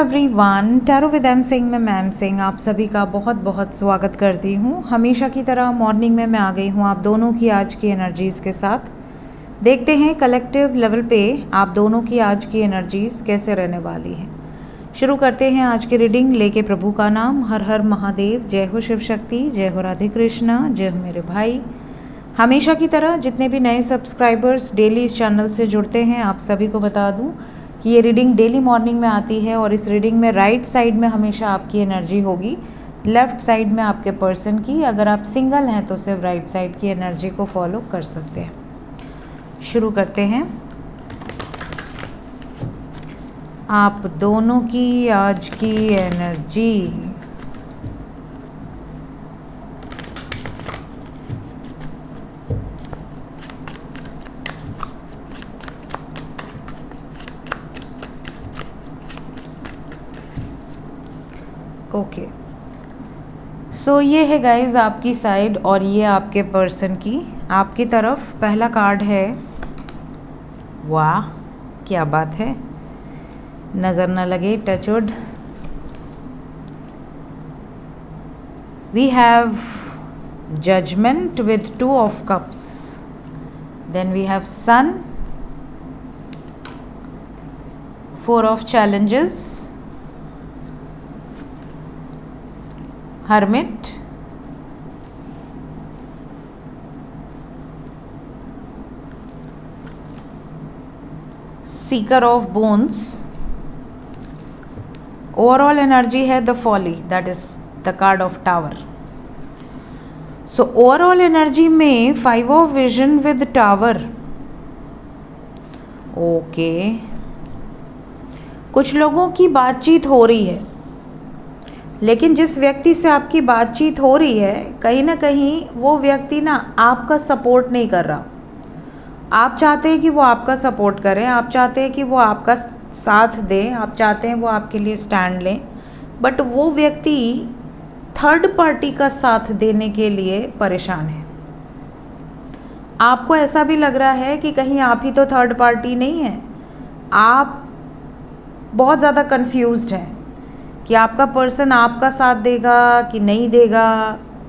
Everyone, tarot with M Singh में ma'am Singh आप सभी का बहुत बहुत स्वागत करती हूँ। हमेशा की तरह मॉर्निंग में मैं आ गई हूँ आप दोनों की आज की एनर्जीज़ के साथ। देखते हैं कलेक्टिव लेवल पे आप दोनों की आज की एनर्जीज़ कैसे रहने वाली हैं। शुरू करते हैं आज की रीडिंग लेके प्रभु का नाम। हर हर महादेव, जय हो शिव शक्ति, जय हो राधे कृष्णा, जय हो मेरे भाई। हमेशा की तरह जितने भी नए सब्सक्राइबर्स डेली इस चैनल से जुड़ते हैं आप सभी को बता दूं कि ये रीडिंग डेली मॉर्निंग में आती है और इस रीडिंग में राइट साइड में हमेशा आपकी एनर्जी होगी, लेफ़्ट साइड में आपके पर्सन की। अगर आप सिंगल हैं तो सिर्फ राइट साइड की एनर्जी को फॉलो कर सकते हैं। शुरू करते हैं आप दोनों की आज की एनर्जी। ओके, सो ये है गाइज आपकी साइड और ये आपके पर्सन की। आपकी तरफ पहला कार्ड है, वाह क्या बात है, नज़र न लगे, touchwood. We have judgement with 2 of cups, then we have sun, 4 of challenges, hermit, seeker of bones। Overall energy है the folly, that is the card of tower. So overall energy में 5 of vision with tower. Okay, कुछ लोगों की बातचीत हो रही है, लेकिन जिस व्यक्ति से आपकी बातचीत हो रही है कहीं ना कहीं वो व्यक्ति ना आपका सपोर्ट नहीं कर रहा। आप चाहते हैं कि वो आपका सपोर्ट करें, आप चाहते हैं कि वो आपका साथ दें, आप चाहते हैं वो आपके लिए स्टैंड लें, बट वो व्यक्ति थर्ड पार्टी का साथ देने के लिए परेशान है। आपको ऐसा भी लग रहा है कि कहीं आप ही तो थर्ड पार्टी नहीं है। आप बहुत ज़्यादा कंफ्यूज्ड हैं कि आपका पर्सन आपका साथ देगा कि नहीं देगा।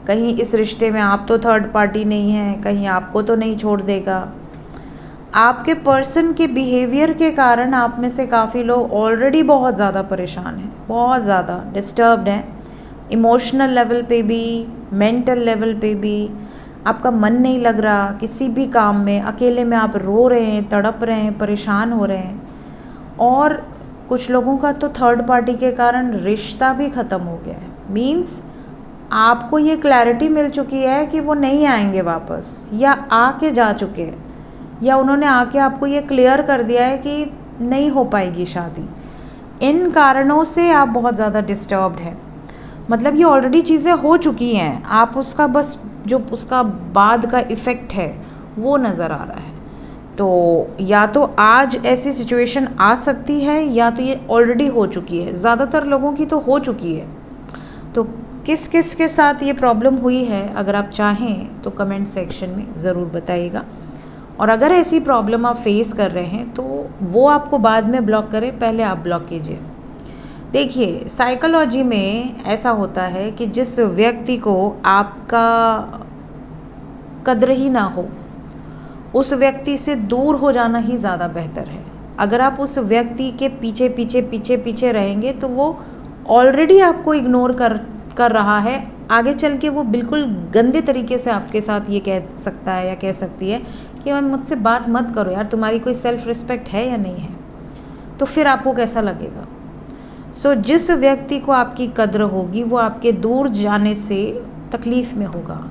कहीं इस रिश्ते में आप तो थर्ड पार्टी नहीं हैं, कहीं आपको तो नहीं छोड़ देगा। आपके पर्सन के बिहेवियर के कारण आप में से काफ़ी लोग ऑलरेडी बहुत ज़्यादा परेशान हैं, बहुत ज़्यादा डिस्टर्ब्ड हैं, इमोशनल लेवल पे भी, मेंटल लेवल पे भी। आपका मन नहीं लग रहा किसी भी काम में, अकेले में आप रो रहे हैं, तड़प रहे हैं, परेशान हो रहे हैं। और कुछ लोगों का तो थर्ड पार्टी के कारण रिश्ता भी ख़त्म हो गया है। मीन्स आपको ये क्लैरिटी मिल चुकी है कि वो नहीं आएंगे वापस, या आके जा चुके हैं, या उन्होंने आके आपको ये क्लियर कर दिया है कि नहीं हो पाएगी शादी। इन कारणों से आप बहुत ज़्यादा डिस्टर्ब्ड हैं। मतलब ये ऑलरेडी चीज़ें हो चुकी हैं, आप उसका बस जो उसका बाद का इफ़ेक्ट है वो नज़र आ रहा है। तो या तो आज ऐसी सिचुएशन आ सकती है या तो ये ऑलरेडी हो चुकी है। ज़्यादातर लोगों की तो हो चुकी है। तो किस किस के साथ ये प्रॉब्लम हुई है अगर आप चाहें तो कमेंट सेक्शन में ज़रूर बताइएगा। और अगर ऐसी प्रॉब्लम आप फेस कर रहे हैं तो वो आपको बाद में ब्लॉक करें, पहले आप ब्लॉक कीजिए। देखिए, साइकोलॉजी में ऐसा होता है कि जिस व्यक्ति को आपका कद्र ही ना हो उस व्यक्ति से दूर हो जाना ही ज़्यादा बेहतर है। अगर आप उस व्यक्ति के पीछे पीछे पीछे पीछे रहेंगे तो वो ऑलरेडी आपको इग्नोर कर रहा है। आगे चल के वो बिल्कुल गंदे तरीके से आपके साथ ये कह सकता है या कह सकती है कि मुझसे बात मत करो यार, तुम्हारी कोई सेल्फ रिस्पेक्ट है या नहीं है। तो फिर आपको कैसा लगेगा। सो जिस व्यक्ति को आपकी कद्र होगी वो आपके दूर जाने से तकलीफ़ में होगा,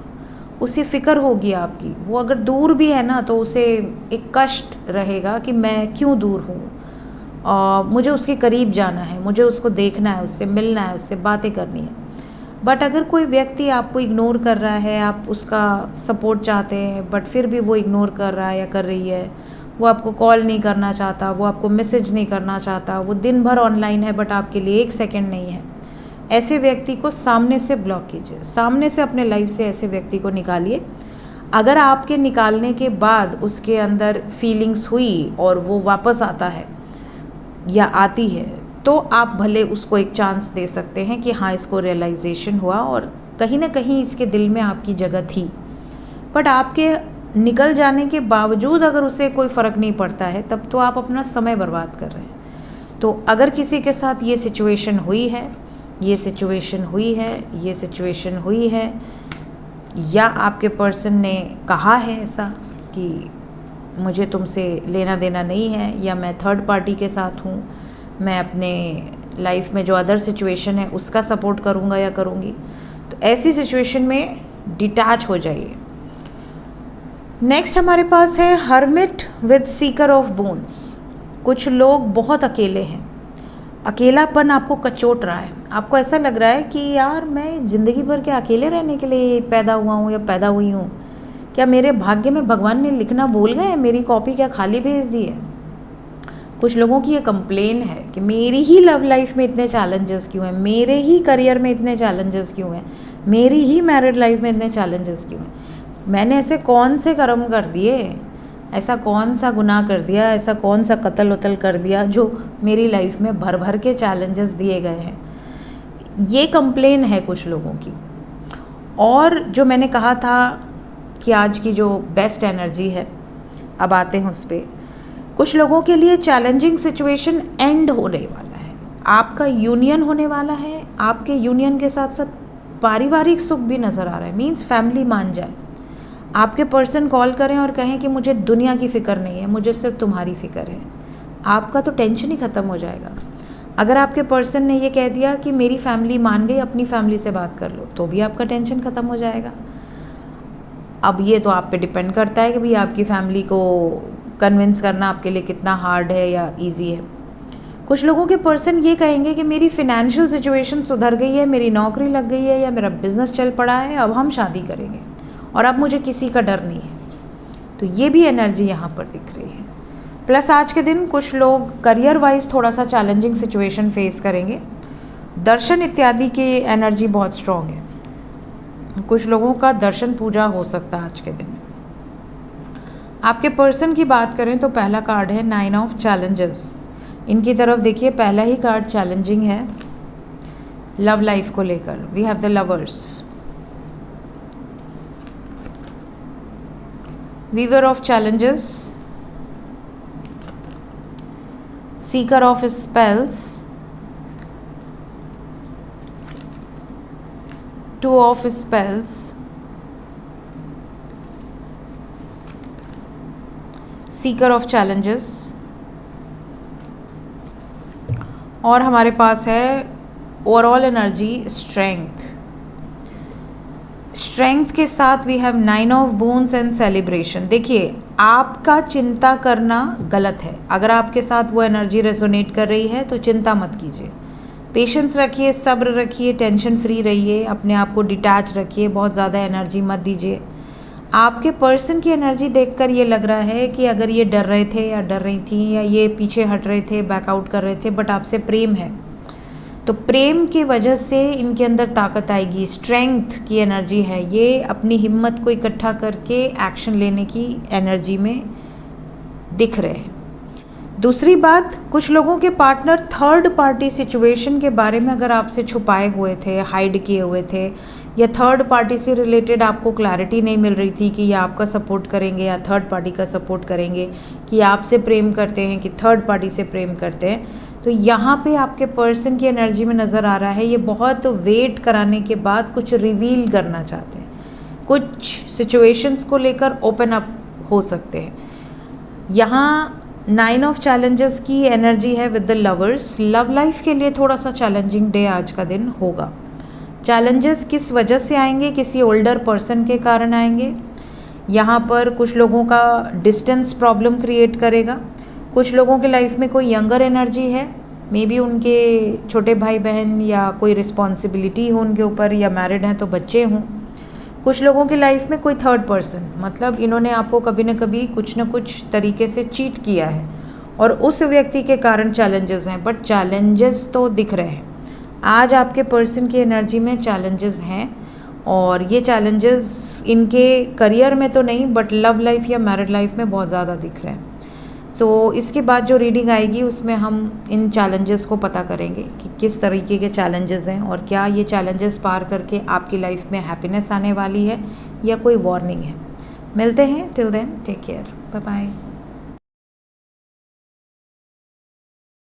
उसे फ़िक्र होगी आपकी। वो अगर दूर भी है ना तो उसे एक कष्ट रहेगा कि मैं क्यों दूर हूँ और मुझे उसके करीब जाना है, मुझे उसको देखना है, उससे मिलना है, उससे बातें करनी है। बट अगर कोई व्यक्ति आपको इग्नोर कर रहा है, आप उसका सपोर्ट चाहते हैं बट फिर भी वो इग्नोर कर रहा है या कर रही है, वो आपको कॉल नहीं करना चाहता, वो आपको मैसेज नहीं करना चाहता, वो दिन भर ऑनलाइन है बट आपके लिए 1 सेकंड नहीं है, ऐसे व्यक्ति को सामने से ब्लॉक कीजिए। सामने से अपने लाइफ से ऐसे व्यक्ति को निकालिए। अगर आपके निकालने के बाद उसके अंदर फीलिंग्स हुई और वो वापस आता है या आती है तो आप भले उसको एक चांस दे सकते हैं कि हाँ, इसको रियलाइजेशन हुआ और कहीं ना कहीं इसके दिल में आपकी जगह थी, बट आपके निकल जाने के बावजूद अगर उसे कोई फ़र्क नहीं पड़ता है, तब तो आप अपना समय बर्बाद कर रहे हैं। तो अगर किसी के साथ ये सिचुएशन हुई है, ये सिचुएशन हुई है, ये सिचुएशन हुई है, या आपके पर्सन ने कहा है ऐसा कि मुझे तुमसे लेना देना नहीं है, या मैं थर्ड पार्टी के साथ हूँ, मैं अपने लाइफ में जो अदर सिचुएशन है उसका सपोर्ट करूँगा या करूँगी, तो ऐसी सिचुएशन में डिटैच हो जाइए। नेक्स्ट हमारे पास है hermit with Sikar of bones. कुछ लोग बहुत अकेले हैं, अकेलापन आपको कचोट रहा है, आपको ऐसा लग रहा है कि यार मैं ज़िंदगी भर के अकेले रहने के लिए पैदा हुआ हूँ या पैदा हुई हूँ, क्या मेरे भाग्य में भगवान ने लिखना भूल गए, मेरी कॉपी क्या खाली भेज दी है। कुछ लोगों की ये कंप्लेन है कि मेरी ही लव लाइफ में इतने चैलेंजेस क्यों हैं, मेरे ही करियर में इतने चैलेंजेस क्यों हैं, मेरी ही मैरिड लाइफ में इतने चैलेंजेस क्यों हैं, मैंने ऐसे कौन से कर्म कर दिए, ऐसा कौन सा गुनाह कर दिया, ऐसा कौन सा कत्ल वतल कर दिया जो मेरी लाइफ में भर भर के चैलेंजेस दिए गए हैं। ये कंप्लेन है कुछ लोगों की। और जो मैंने कहा था कि आज की जो बेस्ट एनर्जी है, अब आते हैं उस पर। कुछ लोगों के लिए चैलेंजिंग सिचुएशन एंड होने वाला है, आपका यूनियन होने वाला है, आपके यूनियन के साथ साथ पारिवारिक सुख भी नज़र आ रहा है, मीन्स फैमिली मान जाए। आपके पर्सन कॉल करें और कहें कि मुझे दुनिया की फ़िक्र नहीं है, मुझे सिर्फ तुम्हारी फ़िक्र है, आपका तो टेंशन ही ख़त्म हो जाएगा। अगर आपके पर्सन ने ये कह दिया कि मेरी फैमिली मान गई, अपनी फैमिली से बात कर लो, तो भी आपका टेंशन ख़त्म हो जाएगा। अब ये तो आप पे डिपेंड करता है कि भाई आपकी फैमिली को कन्विंस करना आपके लिए कितना हार्ड है या ईजी है। कुछ लोगों के पर्सन ये कहेंगे कि मेरी फिनेंशियल सिचुएशन सुधर गई है, मेरी नौकरी लग गई है या मेरा बिजनेस चल पड़ा है, अब हम शादी करेंगे और अब मुझे किसी का डर नहीं है। तो ये भी एनर्जी यहाँ पर दिख रही है। प्लस आज के दिन कुछ लोग करियर वाइज थोड़ा सा चैलेंजिंग सिचुएशन फेस करेंगे। दर्शन इत्यादि की एनर्जी बहुत स्ट्रॉन्ग है, कुछ लोगों का दर्शन पूजा हो सकता है आज के दिन। आपके पर्सन की बात करें तो पहला कार्ड है 9 ऑफ चैलेंजेस। इनकी तरफ देखिए, पहला ही कार्ड चैलेंजिंग है लव लाइफ को लेकर। We have the lovers, weaver of challenges, seeker of spells, 2 of spells, seeker of challenges, और हमारे पास है ओवरऑल एनर्जी स्ट्रेंथ। स्ट्रेंथ के साथ we have 9 of bones and celebration. देखिए, आपका चिंता करना गलत है। अगर आपके साथ वो एनर्जी रेजोनेट कर रही है तो चिंता मत कीजिए, पेशेंस रखिए, सब्र रखिए, टेंशन फ्री रहिए, अपने आप को डिटैच रखिए, बहुत ज़्यादा एनर्जी मत दीजिए। आपके पर्सन की एनर्जी देखकर ये लग रहा है कि अगर ये डर रहे थे या डर रही थी या ये पीछे हट रहे थे, बैकआउट कर रहे थे, बट आपसे प्रेम है, तो प्रेम की वजह से इनके अंदर ताकत आएगी, स्ट्रेंथ की एनर्जी है, ये अपनी हिम्मत को इकट्ठा करके एक्शन लेने की एनर्जी में दिख रहे हैं। दूसरी बात, कुछ लोगों के पार्टनर थर्ड पार्टी सिचुएशन के बारे में अगर आपसे छुपाए हुए थे, हाइड किए हुए थे, या थर्ड पार्टी से रिलेटेड आपको क्लैरिटी नहीं मिल रही थी कि ये आपका सपोर्ट करेंगे या थर्ड पार्टी का सपोर्ट करेंगे, कि आपसे प्रेम करते हैं कि थर्ड पार्टी से प्रेम करते हैं, तो यहाँ पे आपके पर्सन की एनर्जी में नज़र आ रहा है ये बहुत वेट कराने के बाद कुछ रिवील करना चाहते हैं, कुछ सिचुएशंस को लेकर ओपन अप हो सकते हैं। यहाँ 9 ऑफ चैलेंजेस की एनर्जी है with the lovers. Love life के लिए थोड़ा सा चैलेंजिंग डे आज का दिन होगा। चैलेंजेस किस वजह से आएंगे? किसी ओल्डर पर्सन के कारण आएंगे। यहाँ पर कुछ लोगों का डिस्टेंस प्रॉब्लम क्रिएट करेगा। कुछ लोगों के लाइफ में कोई यंगर एनर्जी है, मे बी उनके छोटे भाई बहन या कोई रिस्पॉन्सिबिलिटी हो उनके ऊपर, या मैरिड हैं तो बच्चे हों। कुछ लोगों की लाइफ में कोई थर्ड पर्सन, मतलब इन्होंने आपको कभी न कभी कुछ न कुछ तरीके से चीट किया है और उस व्यक्ति के कारण चैलेंजेस हैं, बट चैलेंजेस तो दिख रहे हैं। आज आपके पर्सन की एनर्जी में चैलेंजेस हैं और ये चैलेंजेस इनके करियर में तो नहीं, बट लव लाइफ या मैरिड लाइफ में बहुत ज़्यादा दिख रहे हैं। इसके बाद जो रीडिंग आएगी उसमें हम इन चैलेंजेस को पता करेंगे कि किस तरीके के चैलेंजेस हैं और क्या ये चैलेंजेस पार करके आपकी लाइफ में हैप्पीनेस आने वाली है या कोई वार्निंग है। मिलते हैं, till then take care, bye bye.